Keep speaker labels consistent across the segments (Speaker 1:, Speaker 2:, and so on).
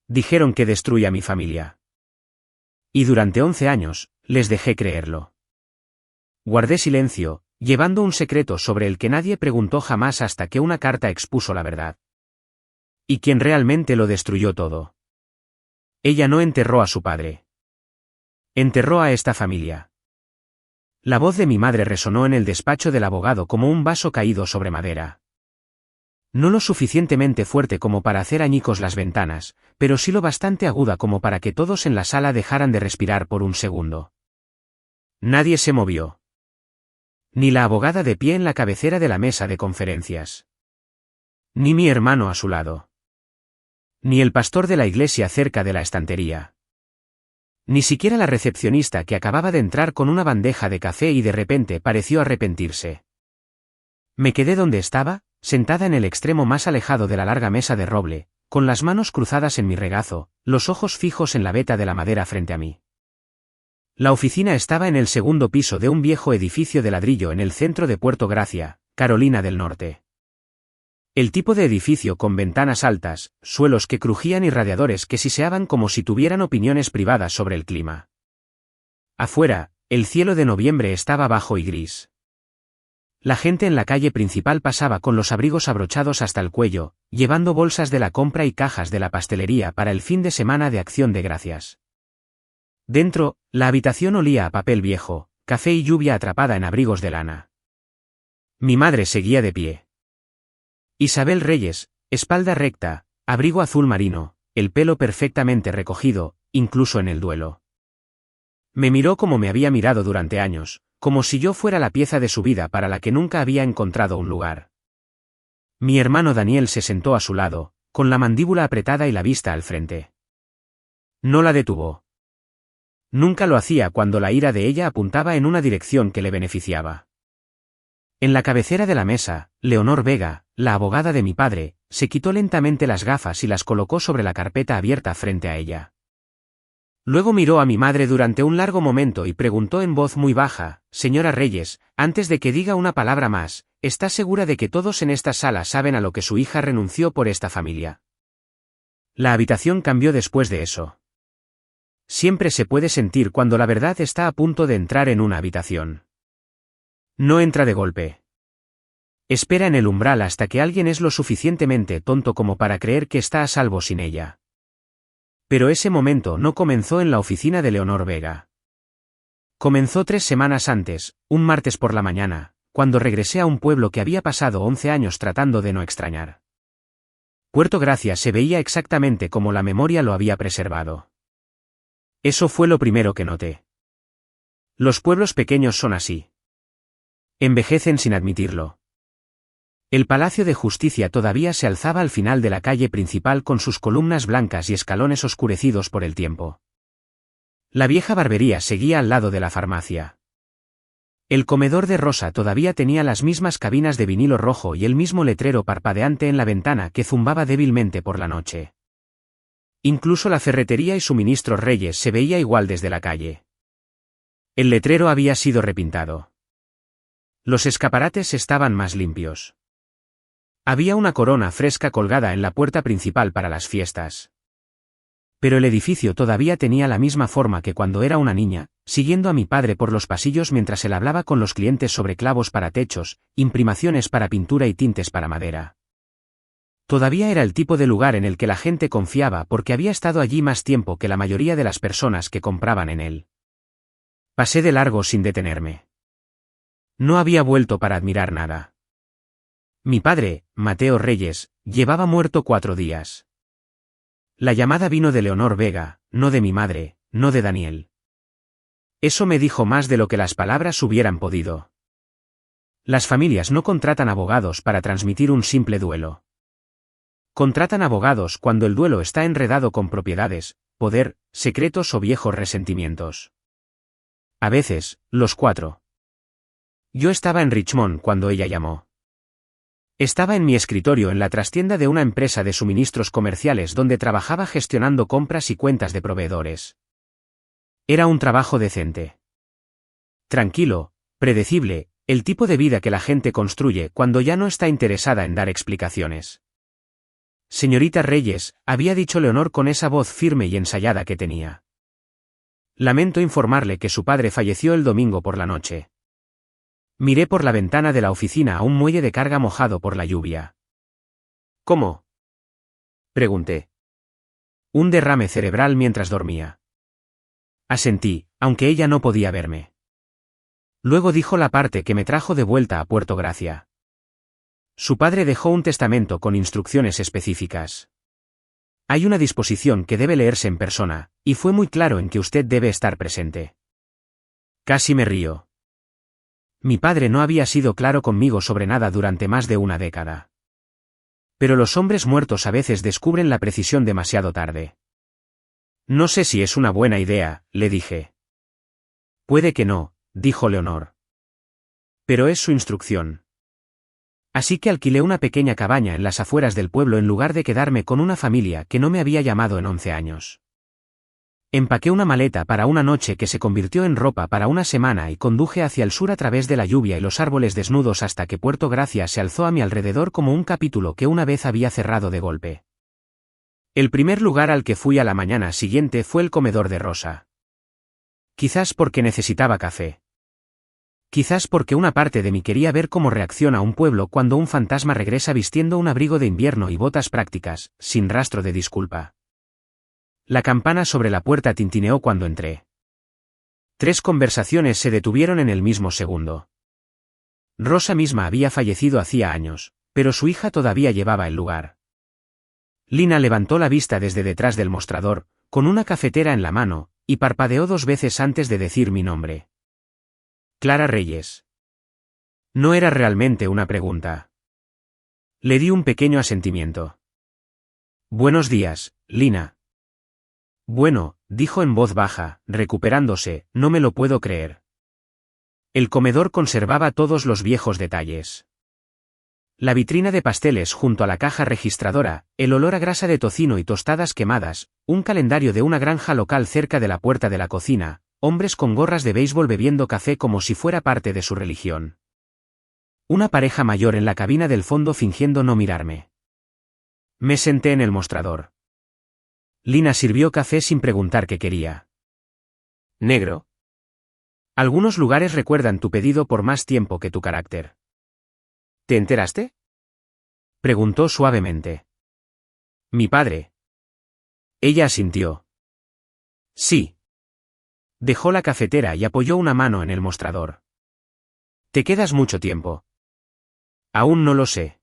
Speaker 1: Dijeron que destruía a mi familia. Y durante 11 años, les dejé creerlo. Guardé silencio, llevando un secreto sobre el que nadie preguntó jamás hasta que una carta expuso la verdad. ¿Y quién realmente lo destruyó todo? Ella no enterró a su padre. Enterró a esta familia. La voz de mi madre resonó en el despacho del abogado como un vaso caído sobre madera. No lo suficientemente fuerte como para hacer añicos las ventanas, pero sí lo bastante aguda como para que todos en la sala dejaran de respirar por un segundo. Nadie se movió. Ni la abogada de pie en la cabecera de la mesa de conferencias. Ni mi hermano a su lado. Ni el pastor de la iglesia cerca de la estantería. Ni siquiera la recepcionista que acababa de entrar con una bandeja de café y de repente pareció arrepentirse. Me quedé donde estaba, sentada en el extremo más alejado de la larga mesa de roble, con las manos cruzadas en mi regazo, los ojos fijos en la veta de la madera frente a mí. La oficina estaba en el segundo piso de un viejo edificio de ladrillo en el centro de Puerto Gracia, Carolina del Norte. El tipo de edificio con ventanas altas, suelos que crujían y radiadores que siseaban como si tuvieran opiniones privadas sobre el clima. Afuera, el cielo de noviembre estaba bajo y gris. La gente en la calle principal pasaba con los abrigos abrochados hasta el cuello, llevando bolsas de la compra y cajas de la pastelería para el fin de semana de Acción de Gracias. Dentro, la habitación olía a papel viejo, café y lluvia atrapada en abrigos de lana. Mi madre seguía de pie. Isabel Reyes, espalda recta, abrigo azul marino, el pelo perfectamente recogido, incluso en el duelo. Me miró como me había mirado durante años, como si yo fuera la pieza de su vida para la que nunca había encontrado un lugar. Mi hermano Daniel se sentó a su lado, con la mandíbula apretada y la vista al frente. No la detuvo. Nunca lo hacía cuando la ira de ella apuntaba en una dirección que le beneficiaba. En la cabecera de la mesa, Leonor Vega, la abogada de mi padre, se quitó lentamente las gafas y las colocó sobre la carpeta abierta frente a ella. Luego miró a mi madre durante un largo momento y preguntó en voz muy baja: «Señora Reyes, antes de que diga una palabra más, ¿está segura de que todos en esta sala saben a lo que su hija renunció por esta familia?» La habitación cambió después de eso. Siempre se puede sentir cuando la verdad está a punto de entrar en una habitación. No entra de golpe. Espera en el umbral hasta que alguien es lo suficientemente tonto como para creer que está a salvo sin ella. Pero ese momento no comenzó en la oficina de Leonor Vega. Comenzó 3 semanas antes, un martes por la mañana, cuando regresé a un pueblo que había pasado 11 años tratando de no extrañar. Puerto Gracia se veía exactamente como la memoria lo había preservado. Eso fue lo primero que noté. Los pueblos pequeños son así. Envejecen sin admitirlo. El Palacio de Justicia todavía se alzaba al final de la calle principal con sus columnas blancas y escalones oscurecidos por el tiempo. La vieja barbería seguía al lado de la farmacia. El comedor de Rosa todavía tenía las mismas cabinas de vinilo rojo y el mismo letrero parpadeante en la ventana que zumbaba débilmente por la noche. Incluso la ferretería y suministros Reyes se veía igual desde la calle. El letrero había sido repintado. Los escaparates estaban más limpios. Había una corona fresca colgada en la puerta principal para las fiestas. Pero el edificio todavía tenía la misma forma que cuando era una niña, siguiendo a mi padre por los pasillos mientras él hablaba con los clientes sobre clavos para techos, imprimaciones para pintura y tintes para madera. Todavía era el tipo de lugar en el que la gente confiaba porque había estado allí más tiempo que la mayoría de las personas que compraban en él. Pasé de largo sin detenerme. No había vuelto para admirar nada. Mi padre, Mateo Reyes, llevaba muerto 4 días. La llamada vino de Leonor Vega, no de mi madre, no de Daniel. Eso me dijo más de lo que las palabras hubieran podido. Las familias no contratan abogados para transmitir un simple duelo. Contratan abogados cuando el duelo está enredado con propiedades, poder, secretos o viejos resentimientos. A veces, los 4. Yo estaba en Richmond cuando ella llamó. Estaba en mi escritorio en la trastienda de una empresa de suministros comerciales donde trabajaba gestionando compras y cuentas de proveedores. Era un trabajo decente. Tranquilo, predecible, el tipo de vida que la gente construye cuando ya no está interesada en dar explicaciones. Señorita Reyes, había dicho Leonor con esa voz firme y ensayada que tenía. Lamento informarle que su padre falleció el domingo por la noche. Miré por la ventana de la oficina a un muelle de carga mojado por la lluvia. ¿Cómo? Pregunté. Un derrame cerebral mientras dormía. Asentí, aunque ella no podía verme. Luego dijo la parte que me trajo de vuelta a Puerto Gracia. Su padre dejó un testamento con instrucciones específicas. Hay una disposición que debe leerse en persona, y fue muy claro en que usted debe estar presente. Casi me río. Mi padre no había sido claro conmigo sobre nada durante más de una década. Pero los hombres muertos a veces descubren la precisión demasiado tarde. No sé si es una buena idea, le dije. Puede que no, dijo Leonor. Pero es su instrucción. Así que alquilé una pequeña cabaña en las afueras del pueblo en lugar de quedarme con una familia que no me había llamado en 11 años. Empaqué una maleta para una noche que se convirtió en ropa para una semana y conduje hacia el sur a través de la lluvia y los árboles desnudos hasta que Puerto Gracia se alzó a mi alrededor como un capítulo que una vez había cerrado de golpe. El primer lugar al que fui a la mañana siguiente fue el comedor de Rosa. Quizás porque necesitaba café. Quizás porque una parte de mí quería ver cómo reacciona un pueblo cuando un fantasma regresa vistiendo un abrigo de invierno y botas prácticas, sin rastro de disculpa. La campana sobre la puerta tintineó cuando entré. 3 conversaciones se detuvieron en el mismo segundo. Rosa misma había fallecido hacía años, pero su hija todavía llevaba el lugar. Lina levantó la vista desde detrás del mostrador, con una cafetera en la mano, y parpadeó 2 veces antes de decir mi nombre. Clara Reyes. No era realmente una pregunta. Le di un pequeño asentimiento. Buenos días, Lina. Bueno, dijo en voz baja, recuperándose, no me lo puedo creer. El comedor conservaba todos los viejos detalles. La vitrina de pasteles junto a la caja registradora, el olor a grasa de tocino y tostadas quemadas, un calendario de una granja local cerca de la puerta de la cocina, hombres con gorras de béisbol bebiendo café como si fuera parte de su religión. Una pareja mayor en la cabina del fondo fingiendo no mirarme. Me senté en el mostrador. Lina sirvió café sin preguntar qué quería. Negro. Algunos lugares recuerdan tu pedido por más tiempo que tu carácter. ¿Te enteraste? Preguntó suavemente. Mi padre. Ella asintió. Sí. Dejó la cafetera y apoyó una mano en el mostrador. ¿Te quedas mucho tiempo? Aún no lo sé.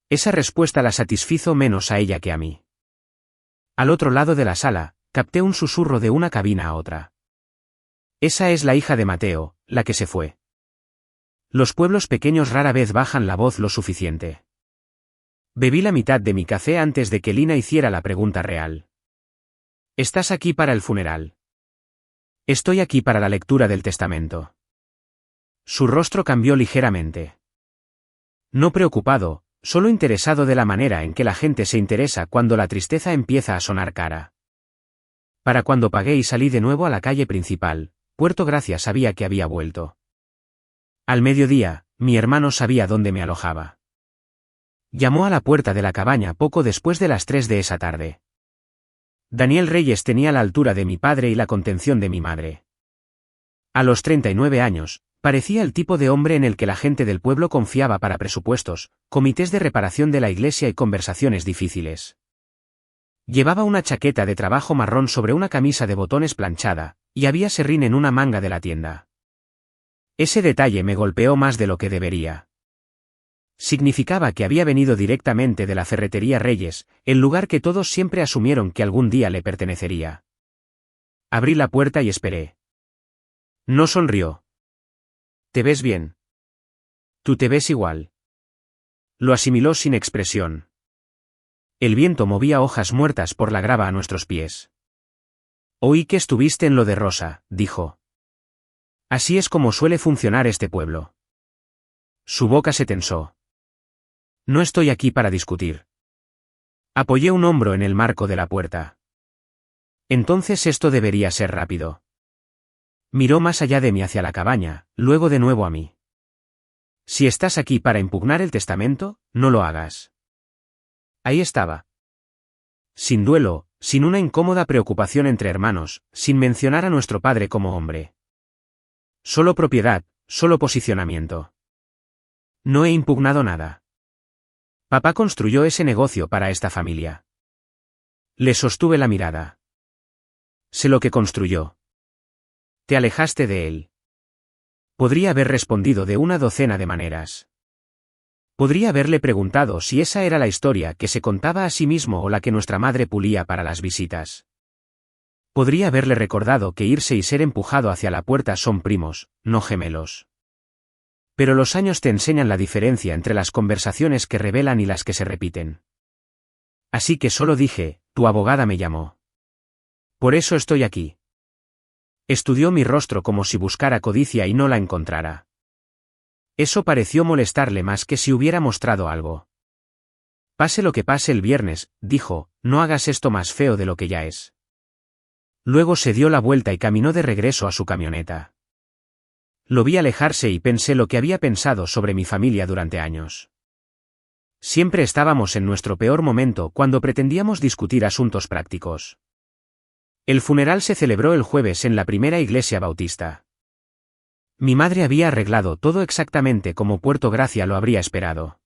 Speaker 1: Esa respuesta la satisfizo menos a ella que a mí. Al otro lado de la sala, capté un susurro de una cabina a otra. Esa es la hija de Mateo, la que se fue. Los pueblos pequeños rara vez bajan la voz lo suficiente. Bebí la mitad de mi café antes de que Lina hiciera la pregunta real. ¿Estás aquí para el funeral? Estoy aquí para la lectura del testamento. Su rostro cambió ligeramente. No preocupado, solo interesado de la manera en que la gente se interesa cuando la tristeza empieza a sonar cara. Para cuando pagué y salí de nuevo a la calle principal, Puerto Gracia sabía que había vuelto. Al mediodía, mi hermano sabía dónde me alojaba. Llamó a la puerta de la cabaña poco después de las 3 de esa tarde. Daniel Reyes tenía la altura de mi padre y la contención de mi madre. A los 39 años, parecía el tipo de hombre en el que la gente del pueblo confiaba para presupuestos, comités de reparación de la iglesia y conversaciones difíciles. Llevaba una chaqueta de trabajo marrón sobre una camisa de botones planchada, y había serrín en una manga de la tienda. Ese detalle me golpeó más de lo que debería. Significaba que había venido directamente de la ferretería Reyes, el lugar que todos siempre asumieron que algún día le pertenecería. Abrí la puerta y esperé. No sonrió. ¿Te ves bien? Tú te ves igual. Lo asimiló sin expresión. El viento movía hojas muertas por la grava a nuestros pies. Oí que estuviste en lo de Rosa, dijo. Así es como suele funcionar este pueblo. Su boca se tensó. No estoy aquí para discutir. Apoyé un hombro en el marco de la puerta. Entonces esto debería ser rápido. Miró más allá de mí hacia la cabaña, luego de nuevo a mí. Si estás aquí para impugnar el testamento, no lo hagas. ahí estaba. Sin duelo, sin una incómoda preocupación entre hermanos, sin mencionar a nuestro padre como hombre. Solo propiedad, solo posicionamiento. No he impugnado nada. Papá construyó ese negocio para esta familia. Le sostuve la mirada. Sé lo que construyó. Te alejaste de él. Podría haber respondido de una docena de maneras. Podría haberle preguntado si esa era la historia que se contaba a sí mismo o la que nuestra madre pulía para las visitas. Podría haberle recordado que irse y ser empujado hacia la puerta son primos, no gemelos. Pero los años te enseñan la diferencia entre las conversaciones que revelan y las que se repiten. Así que solo dije, tu abogada me llamó. Por eso estoy aquí. Estudió mi rostro como si buscara codicia y no la encontrara. Eso pareció molestarle más que si hubiera mostrado algo. Pase lo que pase el viernes, dijo, no hagas esto más feo de lo que ya es. Luego se dio la vuelta y caminó de regreso a su camioneta. Lo vi alejarse y pensé lo que había pensado sobre mi familia durante años. Siempre estábamos en nuestro peor momento cuando pretendíamos discutir asuntos prácticos. El funeral se celebró el jueves en la primera iglesia bautista. Mi madre había arreglado todo exactamente como Puerto Gracia lo habría esperado.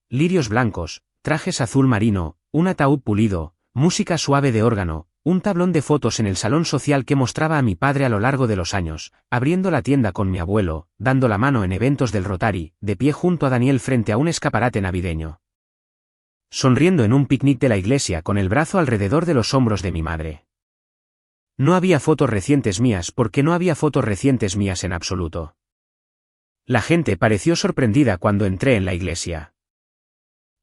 Speaker 1: Lirios blancos, trajes azul marino, un ataúd pulido, música suave de órgano, un tablón de fotos en el salón social que mostraba a mi padre a lo largo de los años, abriendo la tienda con mi abuelo, dando la mano en eventos del Rotary, de pie junto a Daniel frente a un escaparate navideño. Sonriendo en un picnic de la iglesia con el brazo alrededor de los hombros de mi madre. No había fotos recientes mías porque no había fotos recientes mías en absoluto. La gente pareció sorprendida cuando entré en la iglesia.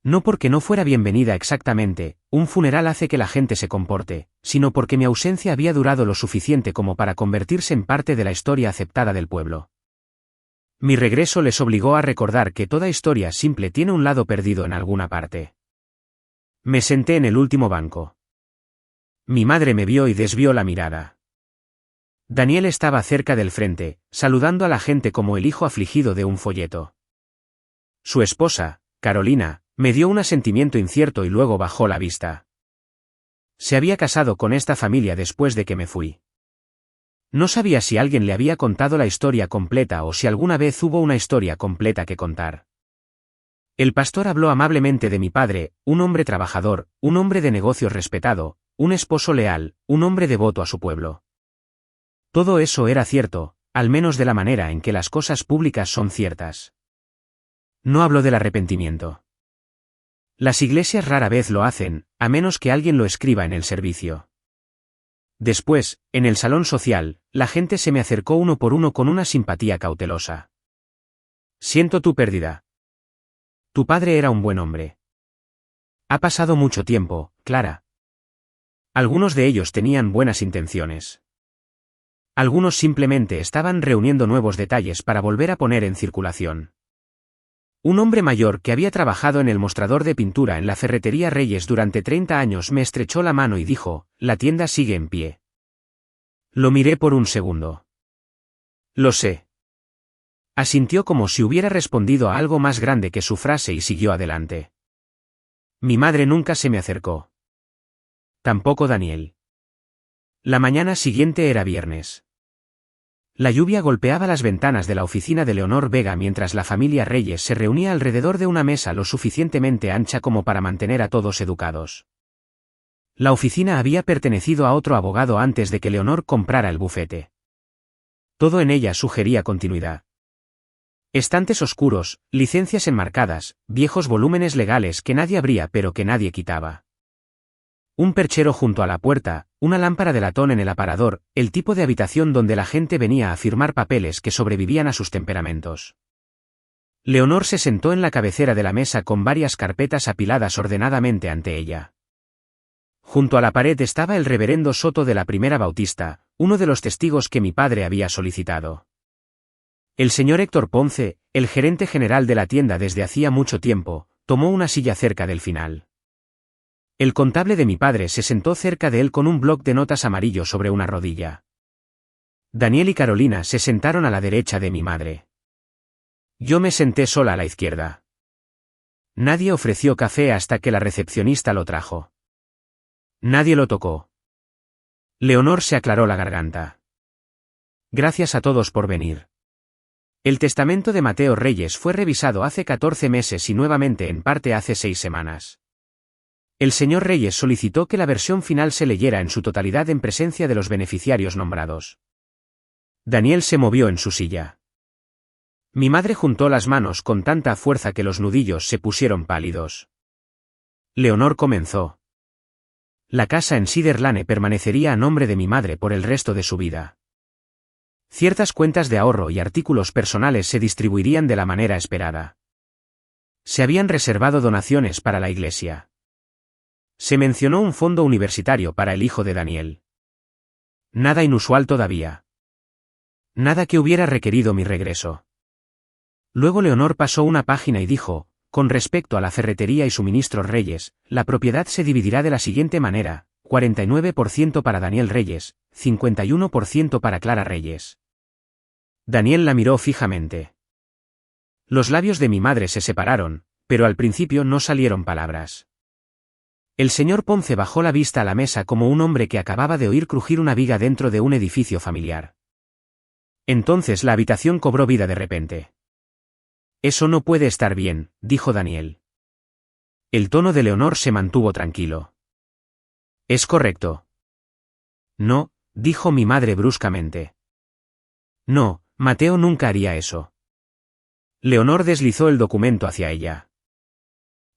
Speaker 1: No porque no fuera bienvenida exactamente, un funeral hace que la gente se comporte, sino porque mi ausencia había durado lo suficiente como para convertirse en parte de la historia aceptada del pueblo. Mi regreso les obligó a recordar que toda historia simple tiene un lado perdido en alguna parte. Me senté en el último banco. Mi madre me vio y desvió la mirada. Daniel estaba cerca del frente, saludando a la gente como el hijo afligido de un folleto. Su esposa, Carolina, me dio un asentimiento incierto y luego bajó la vista. Se había casado con esta familia después de que me fui. No sabía si alguien le había contado la historia completa o si alguna vez hubo una historia completa que contar. El pastor habló amablemente de mi padre, un hombre trabajador, un hombre de negocios respetado, un esposo leal, un hombre devoto a su pueblo. Todo eso era cierto, al menos de la manera en que las cosas públicas son ciertas. No habló del arrepentimiento. Las iglesias rara vez lo hacen, a menos que alguien lo escriba en el servicio. Después, en el salón social, la gente se me acercó uno por uno con una simpatía cautelosa. Siento tu pérdida. Tu padre era un buen hombre. Ha pasado mucho tiempo, Clara. Algunos de ellos tenían buenas intenciones. Algunos simplemente estaban reuniendo nuevos detalles para volver a poner en circulación. Un hombre mayor que había trabajado en el mostrador de pintura en la ferretería Reyes durante 30 años me estrechó la mano y dijo, la tienda sigue en pie. Lo miré por un segundo. Lo sé. Asintió como si hubiera respondido a algo más grande que su frase y siguió adelante. Mi madre nunca se me acercó. Tampoco Daniel. La mañana siguiente era viernes. La lluvia golpeaba las ventanas de la oficina de Leonor Vega mientras la familia Reyes se reunía alrededor de una mesa lo suficientemente ancha como para mantener a todos educados. La oficina había pertenecido a otro abogado antes de que Leonor comprara el bufete. Todo en ella sugería continuidad. Estantes oscuros, licencias enmarcadas, viejos volúmenes legales que nadie abría pero que nadie quitaba. Un perchero junto a la puerta, una lámpara de latón en el aparador, el tipo de habitación donde la gente venía a firmar papeles que sobrevivían a sus temperamentos. Leonor se sentó en la cabecera de la mesa con varias carpetas apiladas ordenadamente ante ella. Junto a la pared estaba el reverendo Soto de la Primera Bautista, uno de los testigos que mi padre había solicitado. El señor Héctor Ponce, el gerente general de la tienda desde hacía mucho tiempo, tomó una silla cerca del final. El contable de mi padre se sentó cerca de él con un bloc de notas amarillo sobre una rodilla. Daniel y Carolina se sentaron a la derecha de mi madre. Yo me senté sola a la izquierda. Nadie ofreció café hasta que la recepcionista lo trajo. Nadie lo tocó. Leonor se aclaró la garganta. Gracias a todos por venir. El testamento de Mateo Reyes fue revisado hace 14 meses y nuevamente en parte hace 6 semanas. El señor Reyes solicitó que la versión final se leyera en su totalidad en presencia de los beneficiarios nombrados. Daniel se movió en su silla. Mi madre juntó las manos con tanta fuerza que los nudillos se pusieron pálidos. Leonor comenzó. La casa en Cedar Lane permanecería a nombre de mi madre por el resto de su vida. Ciertas cuentas de ahorro y artículos personales se distribuirían de la manera esperada. Se habían reservado donaciones para la iglesia. Se mencionó un fondo universitario para el hijo de Daniel. Nada inusual todavía. Nada que hubiera requerido mi regreso. Luego Leonor pasó una página y dijo, con respecto a la ferretería y suministros Reyes, la propiedad se dividirá de la siguiente manera, 49% para Daniel Reyes, 51% para Clara Reyes. Daniel la miró fijamente. Los labios de mi madre se separaron, pero al principio no salieron palabras. El señor Ponce bajó la vista a la mesa como un hombre que acababa de oír crujir una viga dentro de un edificio familiar. Entonces la habitación cobró vida de repente. Eso no puede estar bien, dijo Daniel. El tono de Leonor se mantuvo tranquilo. Es correcto. No, dijo mi madre bruscamente. No, Mateo nunca haría eso. Leonor deslizó el documento hacia ella.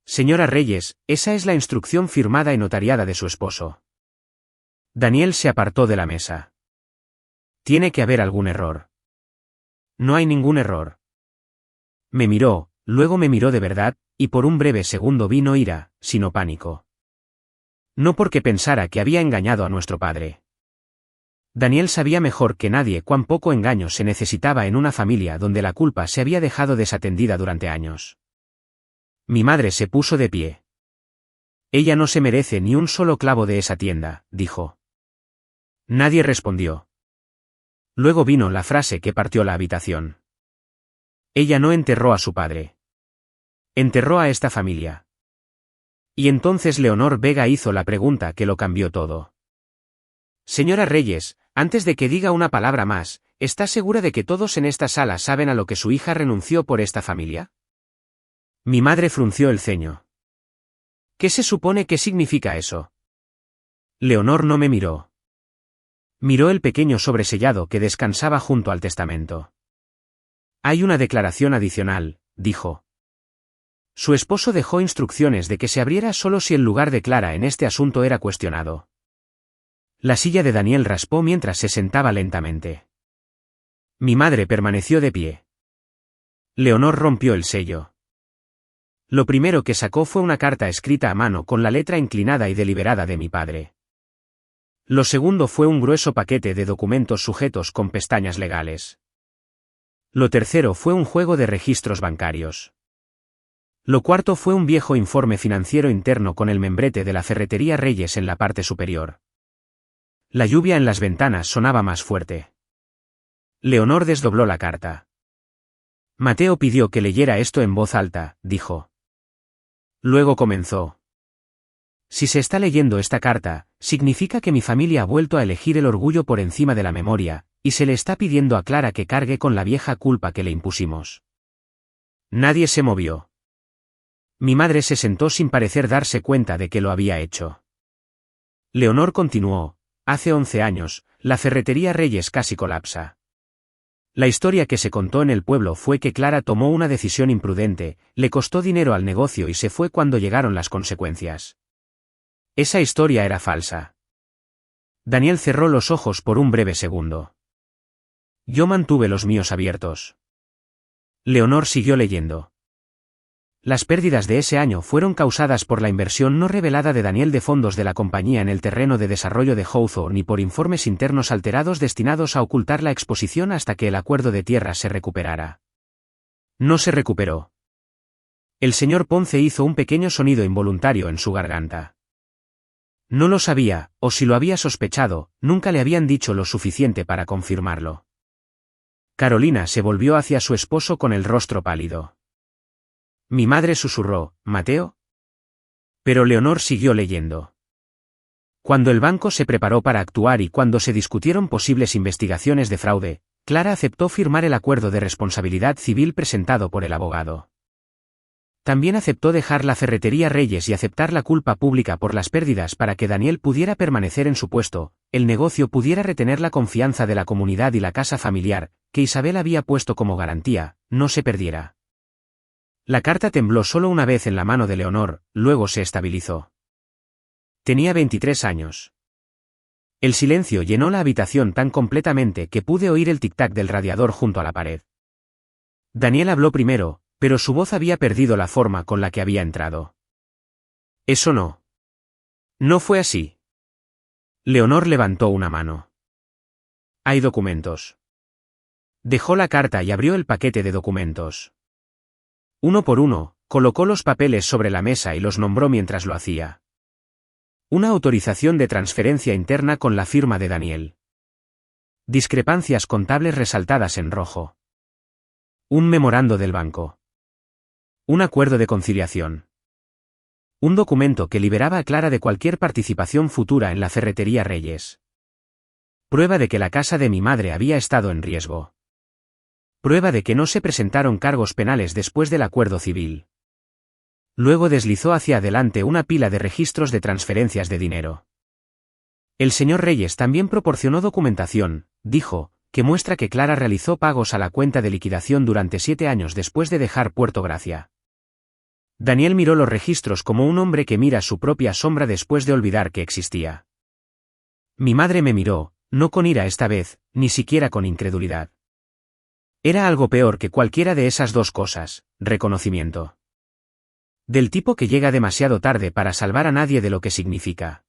Speaker 1: Señora Reyes, esa es la instrucción firmada y notariada de su esposo. Daniel se apartó de la mesa. Tiene que haber algún error. No hay ningún error. Me miró, luego me miró de verdad, y por un breve segundo vi no ira, sino pánico. No porque pensara que había engañado a nuestro padre. Daniel sabía mejor que nadie cuán poco engaño se necesitaba en una familia donde la culpa se había dejado desatendida durante años. Mi madre se puso de pie. Ella no se merece ni un solo clavo de esa tienda, dijo. Nadie respondió. Luego vino la frase que partió la habitación. Ella no enterró a su padre. Enterró a esta familia. Y entonces Leonor Vega hizo la pregunta que lo cambió todo. Señora Reyes, antes de que diga una palabra más, ¿está segura de que todos en esta sala saben a lo que su hija renunció por esta familia? Mi madre frunció el ceño. ¿Qué se supone que significa eso? Leonor no me miró. Miró el pequeño sobresellado que descansaba junto al testamento. Hay una declaración adicional, dijo. Su esposo dejó instrucciones de que se abriera solo si el lugar de Clara en este asunto era cuestionado. La silla de Daniel raspó mientras se sentaba lentamente. Mi madre permaneció de pie. Leonor rompió el sello. Lo primero que sacó fue una carta escrita a mano con la letra inclinada y deliberada de mi padre. Lo segundo fue un grueso paquete de documentos sujetos con pestañas legales. Lo tercero fue un juego de registros bancarios. Lo cuarto fue un viejo informe financiero interno con el membrete de la ferretería Reyes en la parte superior. La lluvia en las ventanas sonaba más fuerte. Leonor desdobló la carta. Mateo pidió que leyera esto en voz alta, dijo. Luego comenzó. Si se está leyendo esta carta, significa que mi familia ha vuelto a elegir el orgullo por encima de la memoria, y se le está pidiendo a Clara que cargue con la vieja culpa que le impusimos. Nadie se movió. Mi madre se sentó sin parecer darse cuenta de que lo había hecho. Leonor continuó, hace 11 años, la ferretería Reyes casi colapsa. La historia que se contó en el pueblo fue que Clara tomó una decisión imprudente, le costó dinero al negocio y se fue cuando llegaron las consecuencias. Esa historia era falsa. Daniel cerró los ojos por un breve segundo. Yo mantuve los míos abiertos. Leonor siguió leyendo. Las pérdidas de ese año fueron causadas por la inversión no revelada de Daniel de fondos de la compañía en el terreno de desarrollo de Hawthorne y por informes internos alterados destinados a ocultar la exposición hasta que el acuerdo de tierra se recuperara. No se recuperó. El señor Ponce hizo un pequeño sonido involuntario en su garganta. No lo sabía, o si lo había sospechado, nunca le habían dicho lo suficiente para confirmarlo. Carolina se volvió hacia su esposo con el rostro pálido. Mi madre susurró, ¿Mateo? Pero Leonor siguió leyendo. Cuando el banco se preparó para actuar y cuando se discutieron posibles investigaciones de fraude, Clara aceptó firmar el acuerdo de responsabilidad civil presentado por el abogado. También aceptó dejar la ferretería Reyes y aceptar la culpa pública por las pérdidas para que Daniel pudiera permanecer en su puesto, el negocio pudiera retener la confianza de la comunidad y la casa familiar, que Isabel había puesto como garantía, no se perdiera. La carta tembló solo una vez en la mano de Leonor, luego se estabilizó. Tenía 23 años. El silencio llenó la habitación tan completamente que pude oír el tic-tac del radiador junto a la pared. Daniel habló primero, pero su voz había perdido la forma con la que había entrado. Eso no. No fue así. Leonor levantó una mano. Hay documentos. Dejó la carta y abrió el paquete de documentos. Uno por uno, colocó los papeles sobre la mesa y los nombró mientras lo hacía. Una autorización de transferencia interna con la firma de Daniel. Discrepancias contables resaltadas en rojo. Un memorando del banco. Un acuerdo de conciliación. Un documento que liberaba a Clara de cualquier participación futura en la ferretería Reyes. Prueba de que la casa de mi madre había estado en riesgo. Prueba de que no se presentaron cargos penales después del acuerdo civil. Luego deslizó hacia adelante una pila de registros de transferencias de dinero. El señor Reyes también proporcionó documentación, dijo, que muestra que Clara realizó pagos a la cuenta de liquidación durante 7 años después de dejar Puerto Gracia. Daniel miró los registros como un hombre que mira su propia sombra después de olvidar que existía. Mi madre me miró, no con ira esta vez, ni siquiera con incredulidad. Era algo peor que cualquiera de esas dos cosas, reconocimiento. Del tipo que llega demasiado tarde para salvar a nadie de lo que significa.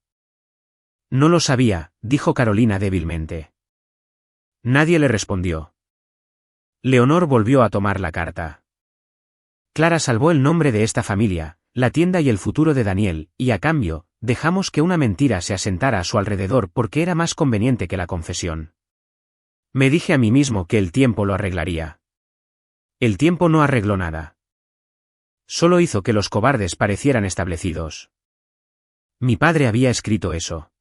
Speaker 1: No lo sabía, dijo Carolina débilmente. Nadie le respondió. Leonor volvió a tomar la carta. Clara salvó el nombre de esta familia, la tienda y el futuro de Daniel, y a cambio, dejamos que una mentira se asentara a su alrededor porque era más conveniente que la confesión. Me dije a mí mismo que el tiempo lo arreglaría. El tiempo no arregló nada. Solo hizo que los cobardes parecieran establecidos. Mi padre había escrito eso.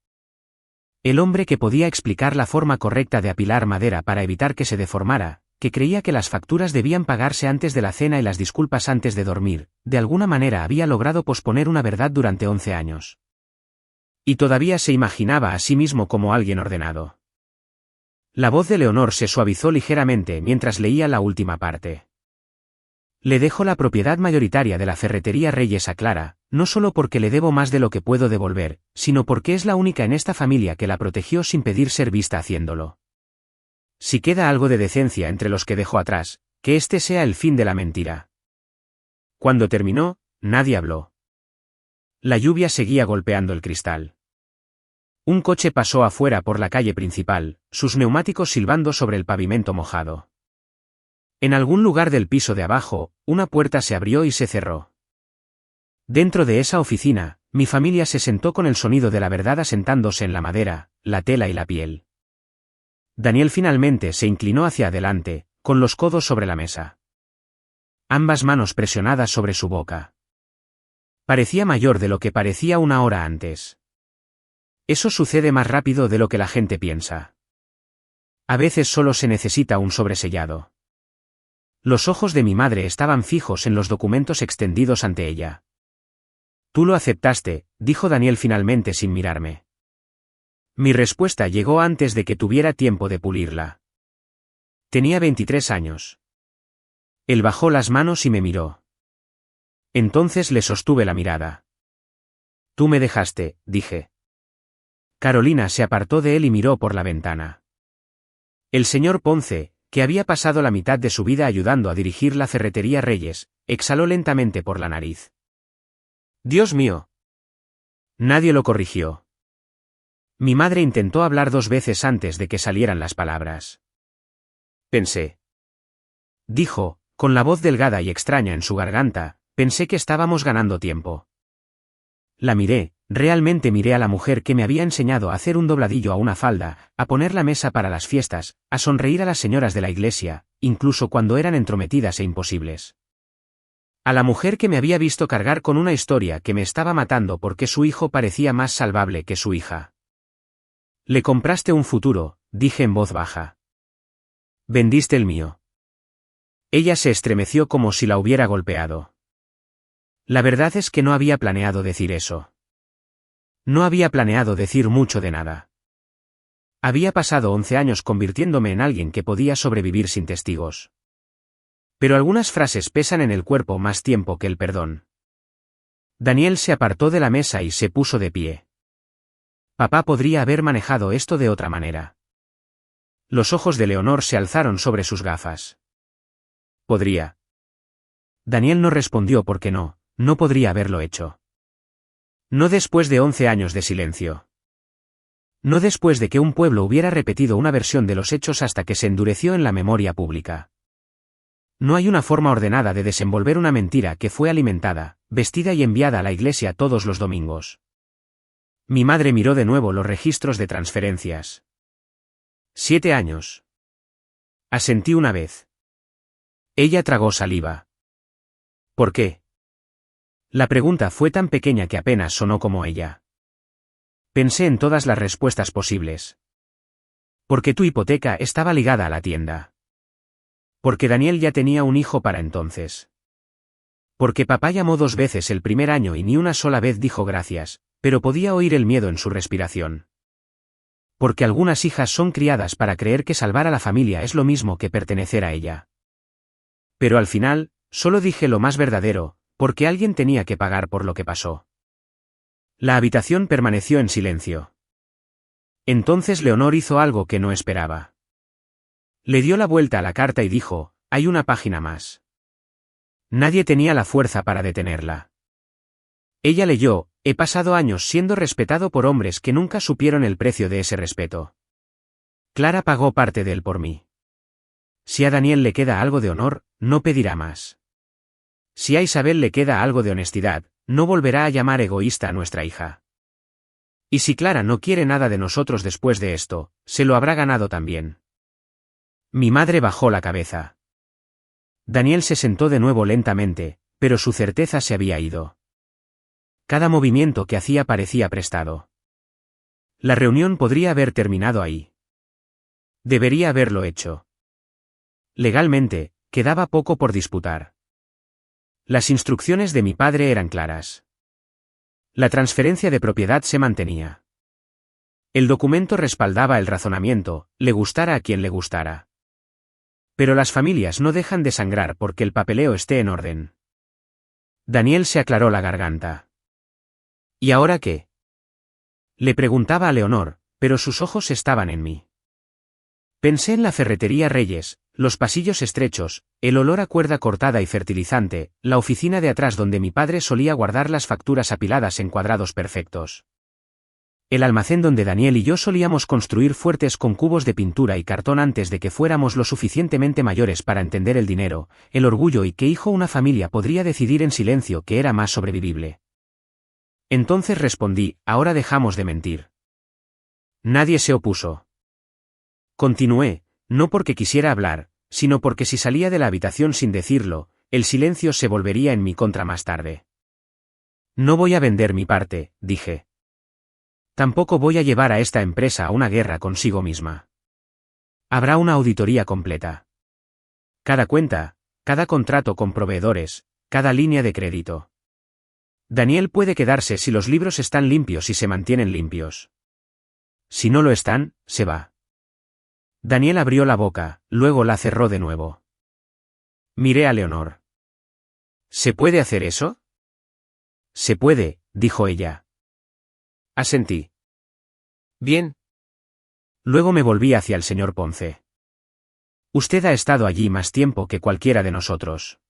Speaker 1: El hombre que podía explicar la forma correcta de apilar madera para evitar que se deformara, que creía que las facturas debían pagarse antes de la cena y las disculpas antes de dormir, de alguna manera había logrado posponer una verdad durante 11 años. Y todavía se imaginaba a sí mismo como alguien ordenado. La voz de Leonor se suavizó ligeramente mientras leía la última parte. Le dejo la propiedad mayoritaria de la ferretería Reyes a Clara, no solo porque le debo más de lo que puedo devolver, sino porque es la única en esta familia que la protegió sin pedir ser vista haciéndolo. Si queda algo de decencia entre los que dejó atrás, que este sea el fin de la mentira. Cuando terminó, nadie habló. La lluvia seguía golpeando el cristal. Un coche pasó afuera por la calle principal, sus neumáticos silbando sobre el pavimento mojado. En algún lugar del piso de abajo, una puerta se abrió y se cerró. Dentro de esa oficina, mi familia se sentó con el sonido de la verdad asentándose en la madera, la tela y la piel. Daniel finalmente se inclinó hacia adelante, con los codos sobre la mesa. Ambas manos presionadas sobre su boca. Parecía mayor de lo que parecía una hora antes. Eso sucede más rápido de lo que la gente piensa. A veces solo se necesita un sobresellado. Los ojos de mi madre estaban fijos en los documentos extendidos ante ella. Tú lo aceptaste, dijo Daniel finalmente sin mirarme. Mi respuesta llegó antes de que tuviera tiempo de pulirla. Tenía 23 años. Él bajó las manos y me miró. Entonces le sostuve la mirada. Tú me dejaste, dije. Carolina se apartó de él y miró por la ventana. El señor Ponce, que había pasado la mitad de su vida ayudando a dirigir la ferretería Reyes, exhaló lentamente por la nariz. Dios mío. Nadie lo corrigió. Mi madre intentó hablar 2 veces antes de que salieran las palabras. Pensé. Dijo, con la voz delgada y extraña en su garganta, pensé que estábamos ganando tiempo. La miré, realmente miré a la mujer que me había enseñado a hacer un dobladillo a una falda, a poner la mesa para las fiestas, a sonreír a las señoras de la iglesia, incluso cuando eran entrometidas e imposibles. A la mujer que me había visto cargar con una historia que me estaba matando porque su hijo parecía más salvable que su hija. Le compraste un futuro, dije en voz baja. Vendiste el mío. Ella se estremeció como si la hubiera golpeado. La verdad es que no había planeado decir eso. No había planeado decir mucho de nada. Había pasado 11 años convirtiéndome en alguien que podía sobrevivir sin testigos. Pero algunas frases pesan en el cuerpo más tiempo que el perdón. Daniel se apartó de la mesa y se puso de pie. Papá podría haber manejado esto de otra manera. Los ojos de Leonor se alzaron sobre sus gafas. Podría. Daniel no respondió porque no podría haberlo hecho. No después de 11 años de silencio. No después de que un pueblo hubiera repetido una versión de los hechos hasta que se endureció en la memoria pública. No hay una forma ordenada de desenvolver una mentira que fue alimentada, vestida y enviada a la iglesia todos los domingos. Mi madre miró de nuevo los registros de transferencias. 7 años. Asentí una vez. Ella tragó saliva. ¿Por qué? La pregunta fue tan pequeña que apenas sonó como ella. Pensé en todas las respuestas posibles. Porque tu hipoteca estaba ligada a la tienda. Porque Daniel ya tenía un hijo para entonces. Porque papá llamó 2 veces el primer año y ni una sola vez dijo gracias, pero podía oír el miedo en su respiración. Porque algunas hijas son criadas para creer que salvar a la familia es lo mismo que pertenecer a ella. Pero al final, solo dije lo más verdadero, porque alguien tenía que pagar por lo que pasó. La habitación permaneció en silencio. Entonces Leonor hizo algo que no esperaba. Le dio la vuelta a la carta y dijo, hay una página más. Nadie tenía la fuerza para detenerla. Ella leyó, he pasado años siendo respetado por hombres que nunca supieron el precio de ese respeto. Clara pagó parte de él por mí. Si a Daniel le queda algo de honor, no pedirá más. Si a Isabel le queda algo de honestidad, no volverá a llamar egoísta a nuestra hija. Y si Clara no quiere nada de nosotros después de esto, se lo habrá ganado también. Mi madre bajó la cabeza. Daniel se sentó de nuevo lentamente, pero su certeza se había ido. Cada movimiento que hacía parecía prestado. La reunión podría haber terminado ahí. Debería haberlo hecho. Legalmente, quedaba poco por disputar. Las instrucciones de mi padre eran claras. La transferencia de propiedad se mantenía. El documento respaldaba el razonamiento, le gustara a quien le gustara. Pero las familias no dejan de sangrar porque el papeleo esté en orden. Daniel se aclaró la garganta. ¿Y ahora qué? Le preguntaba a Leonor, pero sus ojos estaban en mí. Pensé en la ferretería Reyes, los pasillos estrechos, el olor a cuerda cortada y fertilizante, la oficina de atrás donde mi padre solía guardar las facturas apiladas en cuadrados perfectos. El almacén donde Daniel y yo solíamos construir fuertes con cubos de pintura y cartón antes de que fuéramos lo suficientemente mayores para entender el dinero, el orgullo y qué hijo una familia podría decidir en silencio que era más sobrevivible. Entonces respondí, ahora dejamos de mentir. Nadie se opuso. Continué, no porque quisiera hablar, sino porque si salía de la habitación sin decirlo, el silencio se volvería en mi contra más tarde. No voy a vender mi parte, dije. Tampoco voy a llevar a esta empresa a una guerra consigo misma. Habrá una auditoría completa. Cada cuenta, cada contrato con proveedores, cada línea de crédito. Daniel puede quedarse si los libros están limpios y se mantienen limpios. Si no lo están, se va. Daniel abrió la boca, luego la cerró de nuevo. Miré a Leonor. ¿Se puede hacer eso? Se puede, dijo ella. Asentí. Bien. Luego me volví hacia el señor Ponce. Usted ha estado allí más tiempo que cualquiera de nosotros.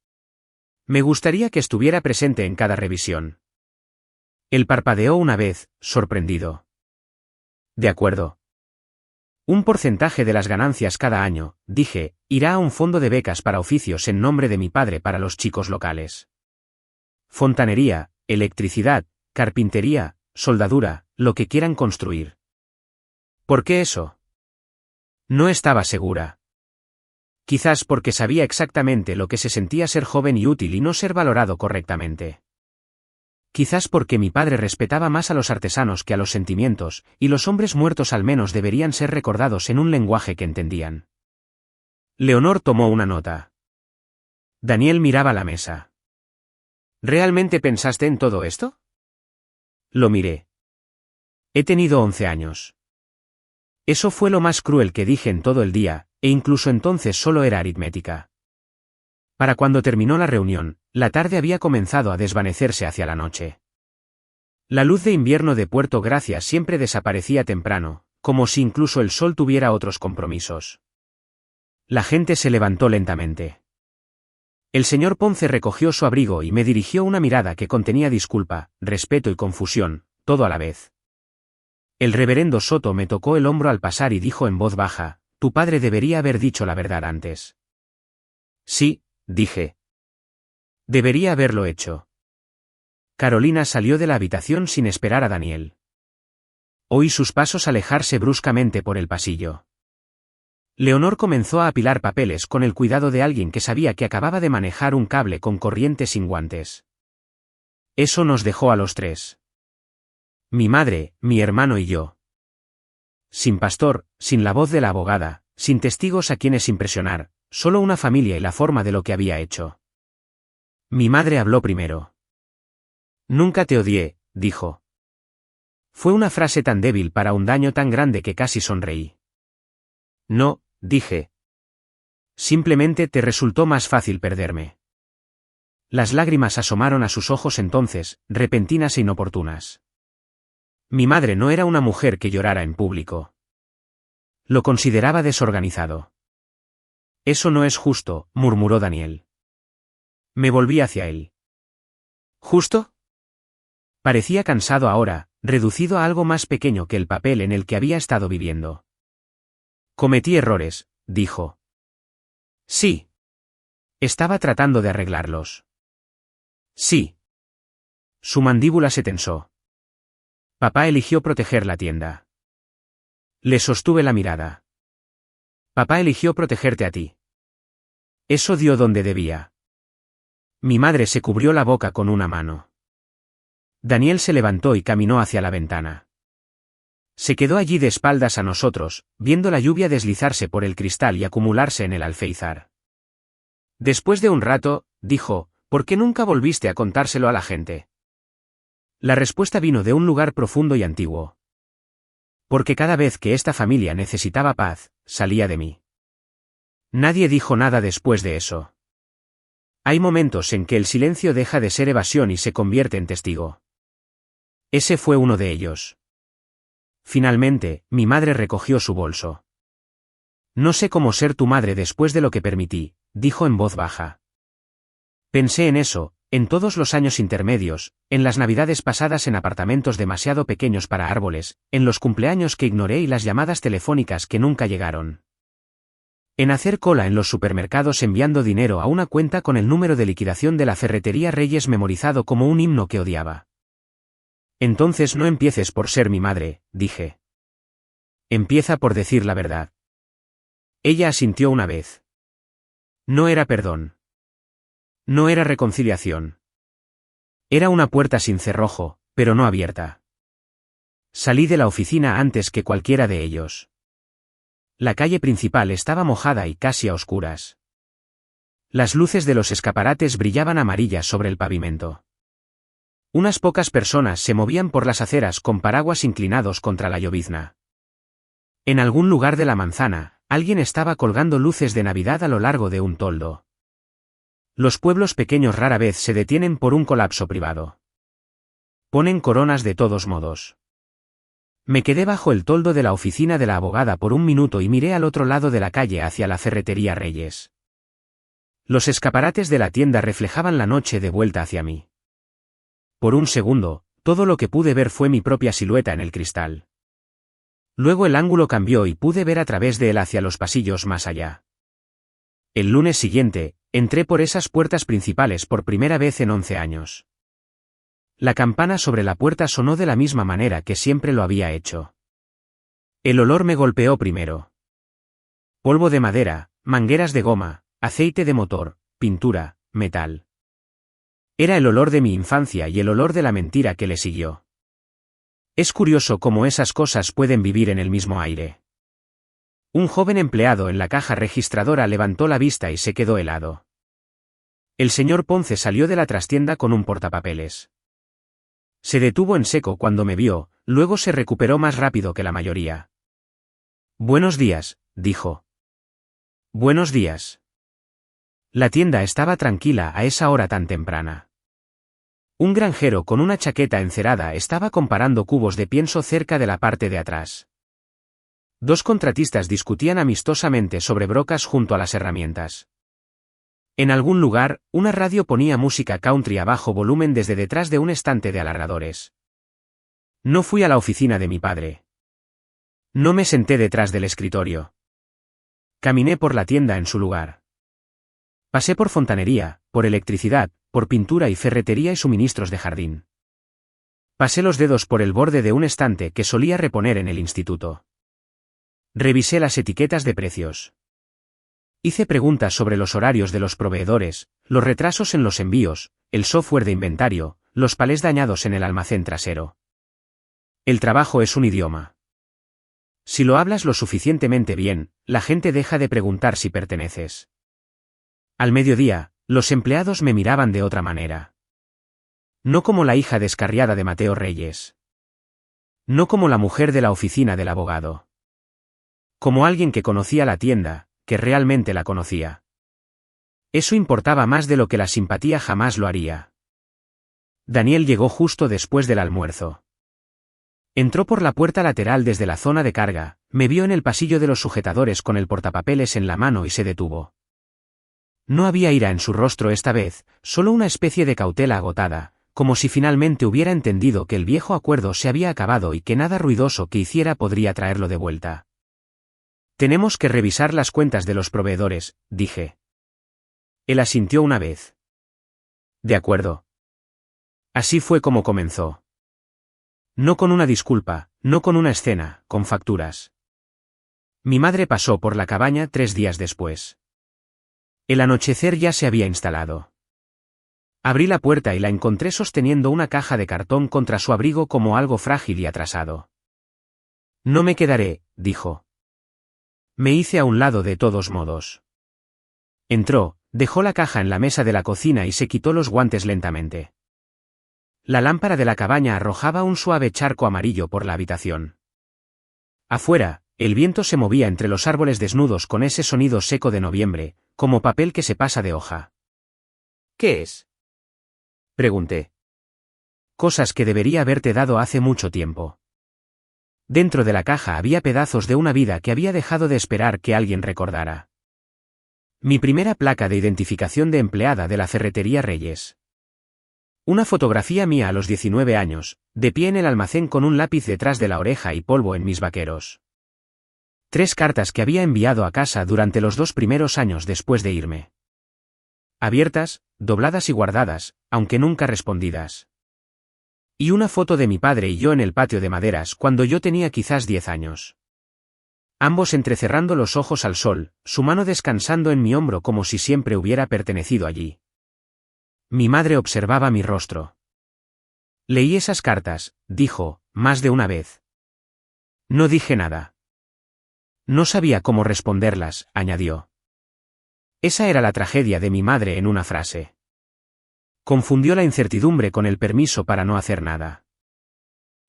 Speaker 1: Me gustaría que estuviera presente en cada revisión. Él parpadeó una vez, sorprendido. De acuerdo. Un porcentaje de las ganancias cada año, dije, irá a un fondo de becas para oficios en nombre de mi padre para los chicos locales. Fontanería, electricidad, carpintería, soldadura, lo que quieran construir. ¿Por qué eso? No estaba segura. Quizás porque sabía exactamente lo que se sentía ser joven y útil y no ser valorado correctamente. Quizás porque mi padre respetaba más a los artesanos que a los sentimientos, y los hombres muertos al menos deberían ser recordados en un lenguaje que entendían. Leonor tomó una nota. Daniel miraba la mesa. ¿Realmente pensaste en todo esto? Lo miré. He tenido 11 años. Eso fue lo más cruel que dije en todo el día, e incluso entonces solo era aritmética. Para cuando terminó la reunión, la tarde había comenzado a desvanecerse hacia la noche. La luz de invierno de Puerto Gracias siempre desaparecía temprano, como si incluso el sol tuviera otros compromisos. La gente se levantó lentamente. El señor Ponce recogió su abrigo y me dirigió una mirada que contenía disculpa, respeto y confusión, todo a la vez. El reverendo Soto me tocó el hombro al pasar y dijo en voz baja: «Tu padre debería haber dicho la verdad antes». «Sí», dije. «Debería haberlo hecho». Carolina salió de la habitación sin esperar a Daniel. Oí sus pasos alejarse bruscamente por el pasillo. Leonor comenzó a apilar papeles con el cuidado de alguien que sabía que acababa de manejar un cable con corriente sin guantes. Eso nos dejó a los tres. Mi madre, mi hermano y yo. Sin pastor, sin la voz de la abogada, sin testigos a quienes impresionar, solo una familia y la forma de lo que había hecho. Mi madre habló primero. «Nunca te odié», dijo. Fue una frase tan débil para un daño tan grande que casi sonreí. «No», dije. «Simplemente te resultó más fácil perderme». Las lágrimas asomaron a sus ojos entonces, repentinas e inoportunas. Mi madre no era una mujer que llorara en público. Lo consideraba desorganizado. «Eso no es justo», murmuró Daniel. Me volví hacia él. ¿Justo? Parecía cansado ahora, reducido a algo más pequeño que el papel en el que había estado viviendo. «Cometí errores», dijo. «Sí». Estaba tratando de arreglarlos. «Sí». Su mandíbula se tensó. Papá eligió proteger la tienda. Le sostuve la mirada. Papá eligió protegerte a ti. Eso dio donde debía. Mi madre se cubrió la boca con una mano. Daniel se levantó y caminó hacia la ventana. Se quedó allí de espaldas a nosotros, viendo la lluvia deslizarse por el cristal y acumularse en el alféizar. Después de un rato, dijo: «¿Por qué nunca volviste a contárselo a la gente?» La respuesta vino de un lugar profundo y antiguo. Porque cada vez que esta familia necesitaba paz, salía de mí. Nadie dijo nada después de eso. Hay momentos en que el silencio deja de ser evasión y se convierte en testigo. Ese fue uno de ellos. Finalmente, mi madre recogió su bolso. «No sé cómo ser tu madre después de lo que permití», dijo en voz baja. Pensé en eso, en todos los años intermedios, en las navidades pasadas en apartamentos demasiado pequeños para árboles, en los cumpleaños que ignoré y las llamadas telefónicas que nunca llegaron. En hacer cola en los supermercados enviando dinero a una cuenta con el número de liquidación de la Ferretería Reyes memorizado como un himno que odiaba. «Entonces no empieces por ser mi madre», dije. «Empieza por decir la verdad». Ella asintió una vez. No era perdón. No era reconciliación. Era una puerta sin cerrojo, pero no abierta. Salí de la oficina antes que cualquiera de ellos. La calle principal estaba mojada y casi a oscuras. Las luces de los escaparates brillaban amarillas sobre el pavimento. Unas pocas personas se movían por las aceras con paraguas inclinados contra la llovizna. En algún lugar de la manzana, alguien estaba colgando luces de Navidad a lo largo de un toldo. Los pueblos pequeños rara vez se detienen por un colapso privado. Ponen coronas de todos modos. Me quedé bajo el toldo de la oficina de la abogada por un minuto y miré al otro lado de la calle hacia la Ferretería Reyes. Los escaparates de la tienda reflejaban la noche de vuelta hacia mí. Por un segundo, todo lo que pude ver fue mi propia silueta en el cristal. Luego el ángulo cambió y pude ver a través de él hacia los pasillos más allá. El lunes siguiente, entré por esas puertas principales por primera vez en 11 años. La campana sobre la puerta sonó de la misma manera que siempre lo había hecho. El olor me golpeó primero. Polvo de madera, mangueras de goma, aceite de motor, pintura, metal. Era el olor de mi infancia y el olor de la mentira que le siguió. Es curioso cómo esas cosas pueden vivir en el mismo aire. Un joven empleado en la caja registradora levantó la vista y se quedó helado. El señor Ponce salió de la trastienda con un portapapeles. Se detuvo en seco cuando me vio, luego se recuperó más rápido que la mayoría. «Buenos días», dijo. «Buenos días». La tienda estaba tranquila a esa hora tan temprana. Un granjero con una chaqueta encerada estaba comparando cubos de pienso cerca de la parte de atrás. Dos contratistas discutían amistosamente sobre brocas junto a las herramientas. En algún lugar, una radio ponía música country a bajo volumen desde detrás de un estante de alargadores. No fui a la oficina de mi padre. No me senté detrás del escritorio. Caminé por la tienda en su lugar. Pasé por fontanería, por electricidad, por pintura y ferretería y suministros de jardín. Pasé los dedos por el borde de un estante que solía reponer en el instituto. Revisé las etiquetas de precios. Hice preguntas sobre los horarios de los proveedores, los retrasos en los envíos, el software de inventario, los palés dañados en el almacén trasero. El trabajo es un idioma. Si lo hablas lo suficientemente bien, la gente deja de preguntar si perteneces. Al mediodía, los empleados me miraban de otra manera. No como la hija descarriada de Mateo Reyes. No como la mujer de la oficina del abogado. Como alguien que conocía la tienda, que realmente la conocía. Eso importaba más de lo que la simpatía jamás lo haría. Daniel llegó justo después del almuerzo. Entró por la puerta lateral desde la zona de carga, me vio en el pasillo de los sujetadores con el portapapeles en la mano y se detuvo. No había ira en su rostro esta vez, solo una especie de cautela agotada, como si finalmente hubiera entendido que el viejo acuerdo se había acabado y que nada ruidoso que hiciera podría traerlo de vuelta. «Tenemos que revisar las cuentas de los proveedores», dije. Él asintió una vez. «De acuerdo». Así fue como comenzó. No con una disculpa, no con una escena, con facturas. Mi madre pasó por la cabaña 3 días después. El anochecer ya se había instalado. Abrí la puerta y la encontré sosteniendo una caja de cartón contra su abrigo como algo frágil y atrasado. «No me quedaré», dijo. Me hice a un lado de todos modos. Entró, dejó la caja en la mesa de la cocina y se quitó los guantes lentamente. La lámpara de la cabaña arrojaba un suave charco amarillo por la habitación. Afuera, el viento se movía entre los árboles desnudos con ese sonido seco de noviembre, como papel que se pasa de hoja. «¿Qué es?», pregunté. «Cosas que debería haberte dado hace mucho tiempo». Dentro de la caja había pedazos de una vida que había dejado de esperar que alguien recordara. Mi primera placa de identificación de empleada de la ferretería Reyes. Una fotografía mía a los 19 años, de pie en el almacén con un lápiz detrás de la oreja y polvo en mis vaqueros. 3 cartas que había enviado a casa durante los 2 primeros años después de irme. Abiertas, dobladas y guardadas, aunque nunca respondidas. Y una foto de mi padre y yo en el patio de maderas cuando yo tenía quizás 10 años. Ambos entrecerrando los ojos al sol, su mano descansando en mi hombro como si siempre hubiera pertenecido allí. Mi madre observaba mi rostro. «Leí esas cartas», dijo, más de una vez. No dije nada. No sabía cómo responderlas, añadió. Esa era la tragedia de mi madre en una frase. Confundió la incertidumbre con el permiso para no hacer nada.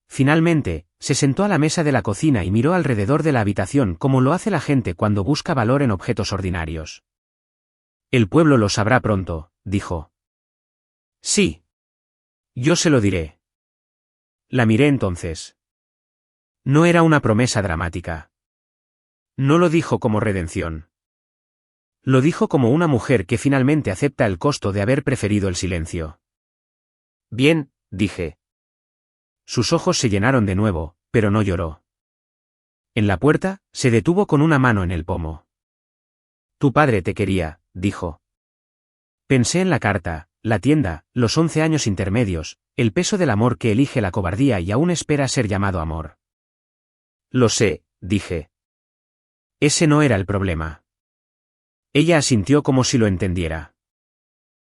Speaker 1: Finalmente, se sentó a la mesa de la cocina y miró alrededor de la habitación como lo hace la gente cuando busca valor en objetos ordinarios. «El pueblo lo sabrá pronto», dijo. «Sí. Yo se lo diré». La miré entonces. No era una promesa dramática. No lo dijo como redención. Lo dijo como una mujer que finalmente acepta el costo de haber preferido el silencio. «Bien», dije. Sus ojos se llenaron de nuevo, pero no lloró. En la puerta, se detuvo con una mano en el pomo. «Tu padre te quería», dijo. Pensé en la carta, la tienda, los 11 años intermedios, el peso del amor que elige la cobardía y aún espera ser llamado amor. «Lo sé», dije. Ese no era el problema. Ella asintió como si lo entendiera.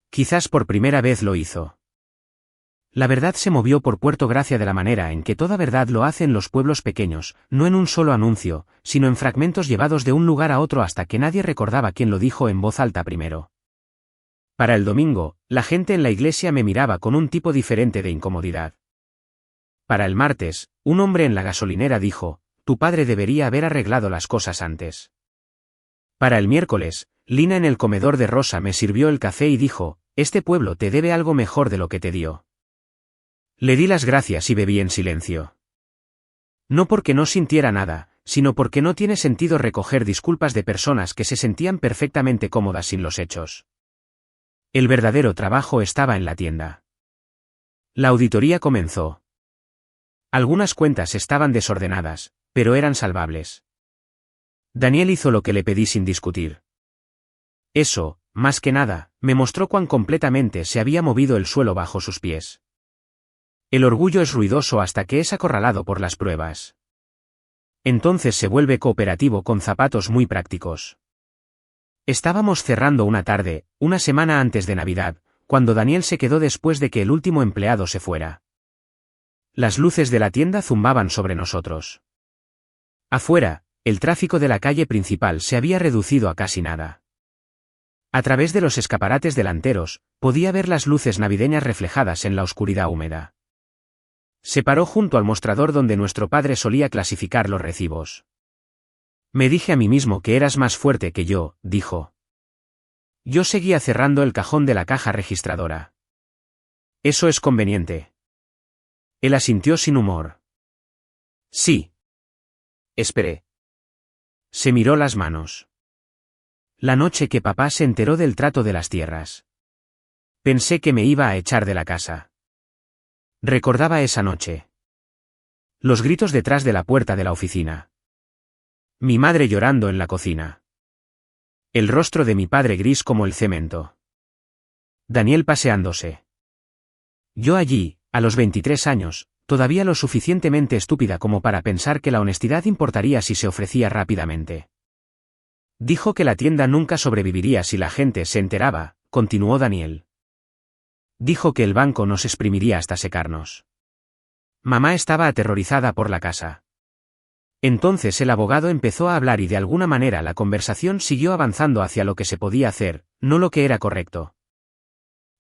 Speaker 1: Quizás por primera vez lo hizo. La verdad se movió por Puerto Gracia de la manera en que toda verdad lo hace en los pueblos pequeños, no en un solo anuncio, sino en fragmentos llevados de un lugar a otro hasta que nadie recordaba quién lo dijo en voz alta primero. Para el domingo, la gente en la iglesia me miraba con un tipo diferente de incomodidad. Para el martes, un hombre en la gasolinera dijo, tu padre debería haber arreglado las cosas antes. Para el miércoles, Lina en el comedor de Rosa me sirvió el café y dijo, este pueblo te debe algo mejor de lo que te dio. Le di las gracias y bebí en silencio. No porque no sintiera nada, sino porque no tiene sentido recoger disculpas de personas que se sentían perfectamente cómodas sin los hechos. El verdadero trabajo estaba en la tienda. La auditoría comenzó. Algunas cuentas estaban desordenadas, pero eran salvables. Daniel hizo lo que le pedí sin discutir. Eso, más que nada, me mostró cuán completamente se había movido el suelo bajo sus pies. El orgullo es ruidoso hasta que es acorralado por las pruebas. Entonces se vuelve cooperativo con zapatos muy prácticos. Estábamos cerrando una tarde, una semana antes de Navidad, cuando Daniel se quedó después de que el último empleado se fuera. Las luces de la tienda zumbaban sobre nosotros. Afuera, el tráfico de la calle principal se había reducido a casi nada. A través de los escaparates delanteros, podía ver las luces navideñas reflejadas en la oscuridad húmeda. Se paró junto al mostrador donde nuestro padre solía clasificar los recibos. Me dije a mí mismo que eras más fuerte que yo, dijo. Yo seguía cerrando el cajón de la caja registradora. Eso es conveniente. Él asintió sin humor. Sí. Esperé. Se miró las manos. La noche que papá se enteró del trato de las tierras. Pensé que me iba a echar de la casa. Recordaba esa noche. Los gritos detrás de la puerta de la oficina. Mi madre llorando en la cocina. El rostro de mi padre gris como el cemento. Daniel paseándose. Yo allí, a los 23 años, todavía lo suficientemente estúpida como para pensar que la honestidad importaría si se ofrecía rápidamente. Dijo que la tienda nunca sobreviviría si la gente se enteraba, continuó Daniel. Dijo que el banco nos exprimiría hasta secarnos. Mamá estaba aterrorizada por la casa. Entonces el abogado empezó a hablar y de alguna manera la conversación siguió avanzando hacia lo que se podía hacer, no lo que era correcto.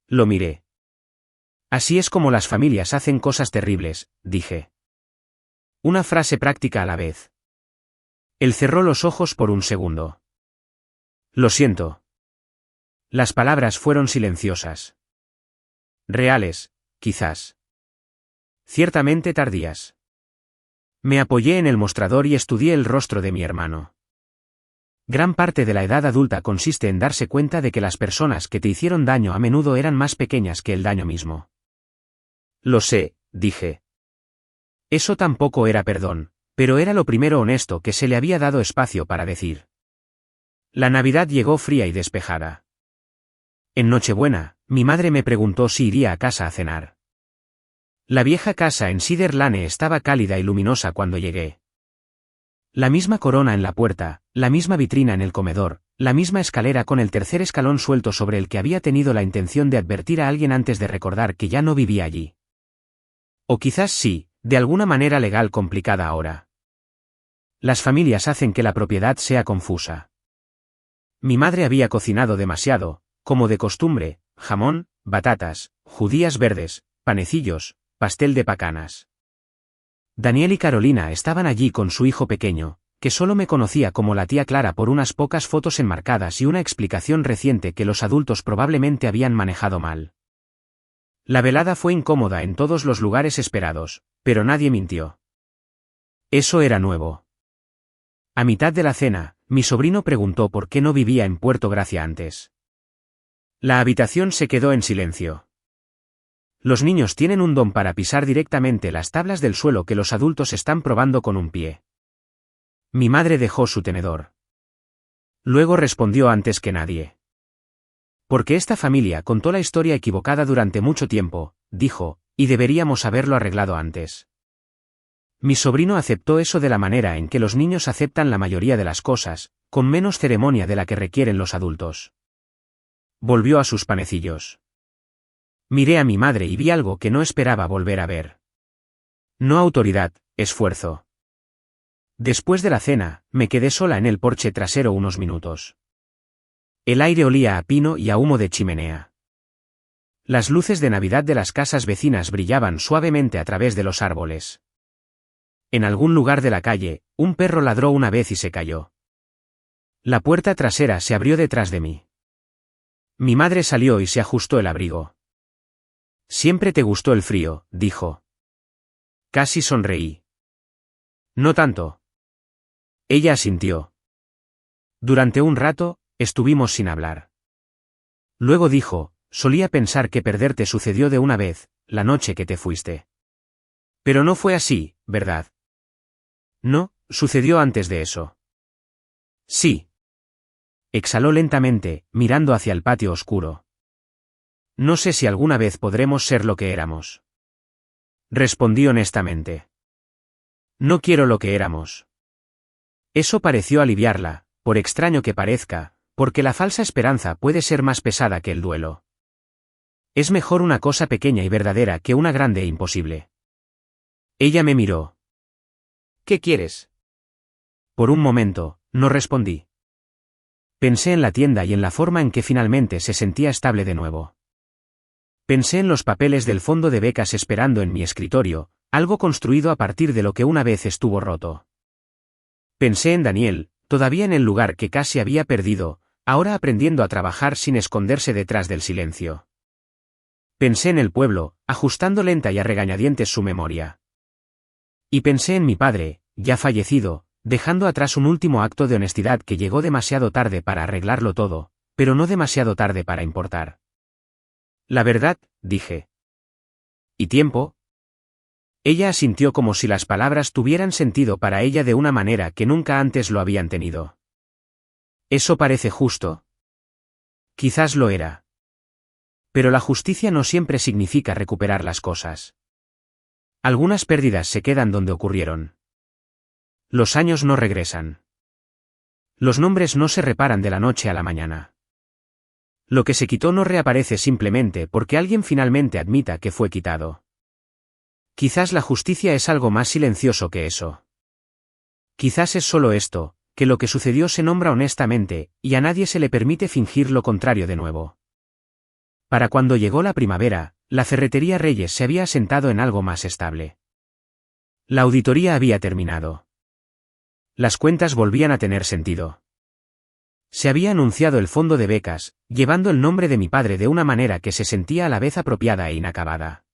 Speaker 1: Lo miré. Así es como las familias hacen cosas terribles, dije. Una frase práctica a la vez. Él cerró los ojos por un segundo. Lo siento. Las palabras fueron silenciosas. Reales, quizás. Ciertamente tardías. Me apoyé en el mostrador y estudié el rostro de mi hermano. Gran parte de la edad adulta consiste en darse cuenta de que las personas que te hicieron daño a menudo eran más pequeñas que el daño mismo. Lo sé, dije. Eso tampoco era perdón, pero era lo primero honesto que se le había dado espacio para decir. La Navidad llegó fría y despejada. En Nochebuena, mi madre me preguntó si iría a casa a cenar. La vieja casa en Cedar Lane estaba cálida y luminosa cuando llegué. La misma corona en la puerta, la misma vitrina en el comedor, la misma escalera con el tercer escalón suelto sobre el que había tenido la intención de advertir a alguien antes de recordar que ya no vivía allí. O quizás sí, de alguna manera legal complicada ahora. Las familias hacen que la propiedad sea confusa. Mi madre había cocinado demasiado, como de costumbre, jamón, batatas, judías verdes, panecillos, pastel de pacanas. Daniel y Carolina estaban allí con su hijo pequeño, que solo me conocía como la tía Clara por unas pocas fotos enmarcadas y una explicación reciente que los adultos probablemente habían manejado mal. La velada fue incómoda en todos los lugares esperados, pero nadie mintió. Eso era nuevo. A mitad de la cena, mi sobrino preguntó por qué no vivía en Puerto Gracia antes. La habitación se quedó en silencio. Los niños tienen un don para pisar directamente las tablas del suelo que los adultos están probando con un pie. Mi madre dejó su tenedor. Luego respondió antes que nadie. Porque esta familia contó la historia equivocada durante mucho tiempo, dijo, y deberíamos haberlo arreglado antes. Mi sobrino aceptó eso de la manera en que los niños aceptan la mayoría de las cosas, con menos ceremonia de la que requieren los adultos. Volvió a sus panecillos. Miré a mi madre y vi algo que no esperaba volver a ver. No autoridad, esfuerzo. Después de la cena, me quedé sola en el porche trasero unos minutos. El aire olía a pino y a humo de chimenea. Las luces de Navidad de las casas vecinas brillaban suavemente a través de los árboles. En algún lugar de la calle, un perro ladró una vez y se cayó. La puerta trasera se abrió detrás de mí. Mi madre salió y se ajustó el abrigo. Siempre te gustó el frío, dijo. Casi sonreí. No tanto. Ella asintió. Durante un rato, estuvimos sin hablar. Luego dijo, solía pensar que perderte sucedió de una vez, la noche que te fuiste. Pero no fue así, ¿verdad? No, sucedió antes de eso. Sí. Exhaló lentamente, mirando hacia el patio oscuro. No sé si alguna vez podremos ser lo que éramos. Respondí honestamente. No quiero lo que éramos. Eso pareció aliviarla, por extraño que parezca, porque la falsa esperanza puede ser más pesada que el duelo. Es mejor una cosa pequeña y verdadera que una grande e imposible. Ella me miró. ¿Qué quieres? Por un momento, no respondí. Pensé en la tienda y en la forma en que finalmente se sentía estable de nuevo. Pensé en los papeles del fondo de becas esperando en mi escritorio, algo construido a partir de lo que una vez estuvo roto. Pensé en Daniel, todavía en el lugar que casi había perdido, ahora aprendiendo a trabajar sin esconderse detrás del silencio. Pensé en el pueblo, ajustando lenta y a regañadientes su memoria. Y pensé en mi padre, ya fallecido, dejando atrás un último acto de honestidad que llegó demasiado tarde para arreglarlo todo, pero no demasiado tarde para importar. La verdad, dije. ¿Y tiempo? Ella asintió como si las palabras tuvieran sentido para ella de una manera que nunca antes lo habían tenido. Eso parece justo. Quizás lo era. Pero la justicia no siempre significa recuperar las cosas. Algunas pérdidas se quedan donde ocurrieron. Los años no regresan. Los nombres no se reparan de la noche a la mañana. Lo que se quitó no reaparece simplemente porque alguien finalmente admita que fue quitado. Quizás la justicia es algo más silencioso que eso. Quizás es solo esto, que lo que sucedió se nombra honestamente, y a nadie se le permite fingir lo contrario de nuevo. Para cuando llegó la primavera, la ferretería Reyes se había asentado en algo más estable. La auditoría había terminado. Las cuentas volvían a tener sentido. Se había anunciado el fondo de becas, llevando el nombre de mi padre de una manera que se sentía a la vez apropiada e inacabada.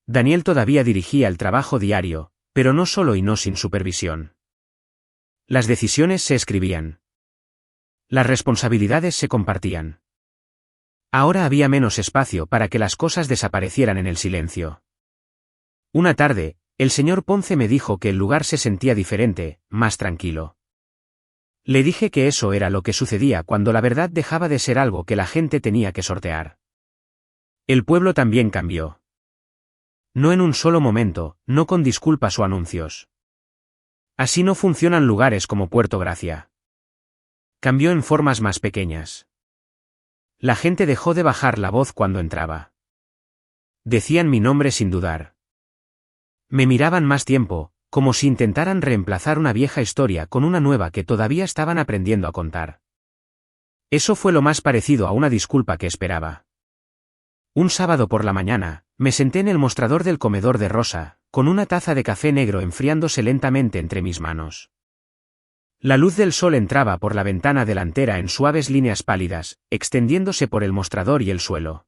Speaker 1: Daniel todavía dirigía el trabajo diario, pero no solo y no sin supervisión. Las decisiones se escribían. Las responsabilidades se compartían. Ahora había menos espacio para que las cosas desaparecieran en el silencio. Una tarde, el señor Ponce me dijo que el lugar se sentía diferente, más tranquilo. Le dije que eso era lo que sucedía cuando la verdad dejaba de ser algo que la gente tenía que sortear. El pueblo también cambió. No en un solo momento, no con disculpas o anuncios. Así no funcionan lugares como Puerto Gracia. Cambió en formas más pequeñas. La gente dejó de bajar la voz cuando entraba. Decían mi nombre sin dudar. Me miraban más tiempo, como si intentaran reemplazar una vieja historia con una nueva que todavía estaban aprendiendo a contar. Eso fue lo más parecido a una disculpa que esperaba. Un sábado por la mañana, me senté en el mostrador del comedor de Rosa, con una taza de café negro enfriándose lentamente entre mis manos. La luz del sol entraba por la ventana delantera en suaves líneas pálidas, extendiéndose por el mostrador y el suelo.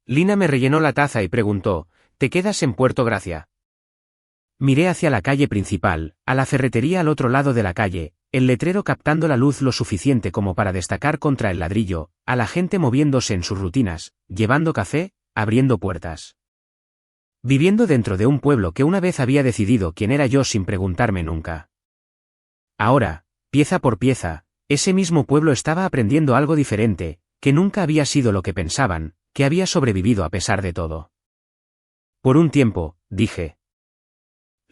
Speaker 1: Lina me rellenó la taza y preguntó, ¿te quedas en Puerto Gracia? Miré hacia la calle principal, a la ferretería al otro lado de la calle, el letrero captando la luz lo suficiente como para destacar contra el ladrillo, a la gente moviéndose en sus rutinas, llevando café, abriendo puertas. Viviendo dentro de un pueblo que una vez había decidido quién era yo sin preguntarme nunca. Ahora, pieza por pieza, ese mismo pueblo estaba aprendiendo algo diferente, que nunca había sido lo que pensaban, que había sobrevivido a pesar de todo. Por un tiempo, dije.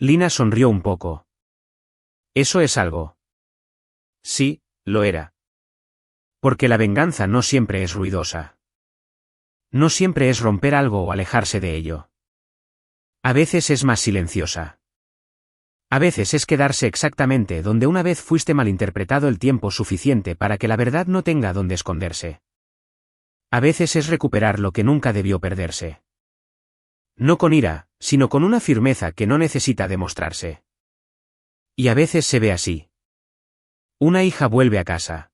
Speaker 1: Lina sonrió un poco. ¿Eso es algo? Sí, lo era. Porque la venganza no siempre es ruidosa. No siempre es romper algo o alejarse de ello. A veces es más silenciosa. A veces es quedarse exactamente donde una vez fuiste malinterpretado el tiempo suficiente para que la verdad no tenga donde esconderse. A veces es recuperar lo que nunca debió perderse. No con ira, sino con una firmeza que no necesita demostrarse. Y a veces se ve así. Una hija vuelve a casa.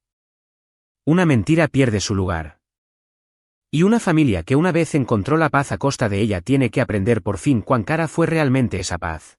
Speaker 1: Una mentira pierde su lugar. Y una familia que una vez encontró la paz a costa de ella tiene que aprender por fin cuán cara fue realmente esa paz.